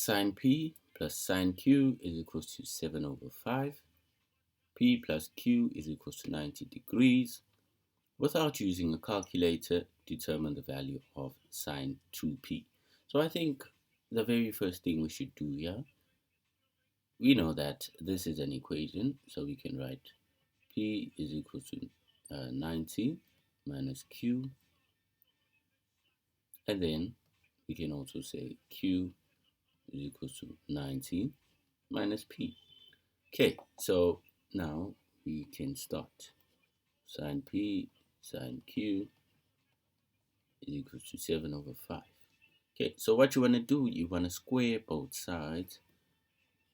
Sine P plus sine Q is equals to 7 over 5. P plus Q is equals to 90 degrees. Without using a calculator, determine the value of sine 2p. So I think the very first thing we should do here, we know that this is an equation, so we can write P is equal to 90 minus Q, and then we can also say Q is equal to 90 minus P. Okay, so now we can start. Sine P sine Q is equal to 7 over 5. Okay, so what you want to do, you want to square both sides.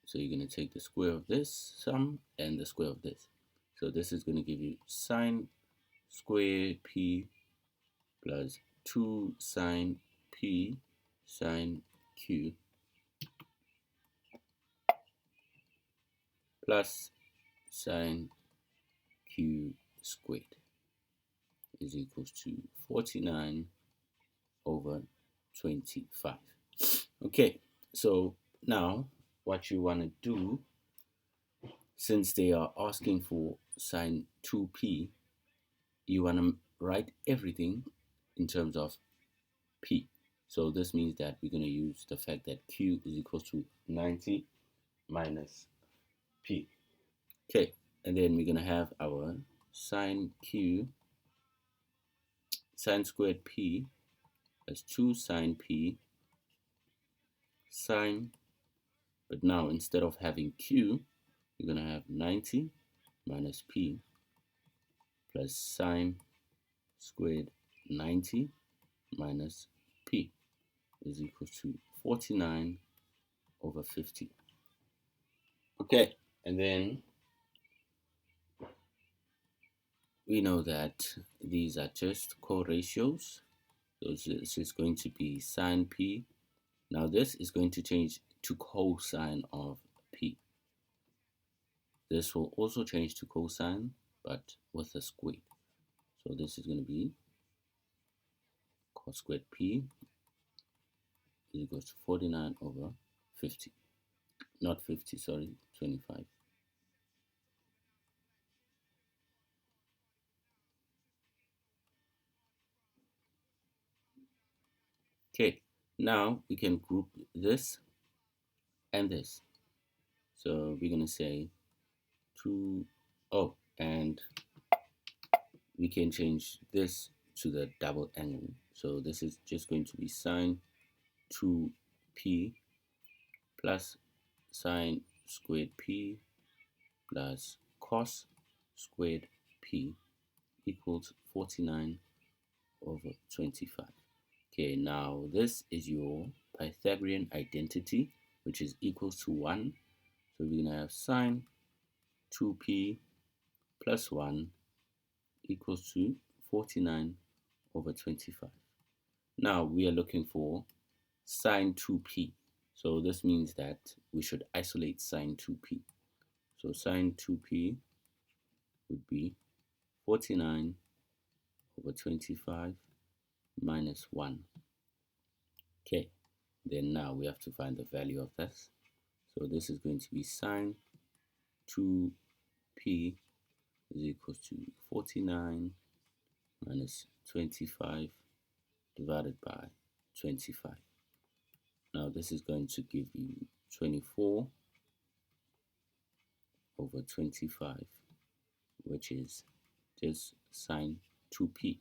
So you're going to take the square of this sum and the square of this. So this is going to give you sine square P plus 2 sine P sine Q plus sine Q squared is equals to 49 over 25. Okay, so now what you want to do, since they are asking for sine 2p, you want to write everything in terms of p. So this means that we're going to use the fact that q is equal to 90 minus p. Okay, and then we're going to have our sine q, sine squared p as 2 sine p sine, but now instead of having q, you're going to have 90 minus p plus sine squared 90 minus p is equal to 49 over 50. Okay, and then we know that these are just co-ratios. So this is going to be sine p. Now this is going to change to cosine of p. This will also change to cosine, but with a square. So this is going to be cos squared p is equal to 49 over 50. Not 50, sorry, 25. Okay, now we can group this and this. So we're going to say 2, oh, and we can change this to the double angle. So this is just going to be sine 2p plus sine squared p plus cos squared p equals 49 over 25. Okay, now this is your Pythagorean identity, which is equals to 1. So we're going to have sine 2p plus 1 equals to 49 over 25. Now we are looking for sine 2p. So this means that we should isolate sine 2p. So sine 2p would be 49 over 25 minus 1. Okay, then now we have to find the value of this. So this is going to be sine 2p is equal to 49 minus 25 divided by 25. Now this is going to give you 24 over 25, which is just sine 2p.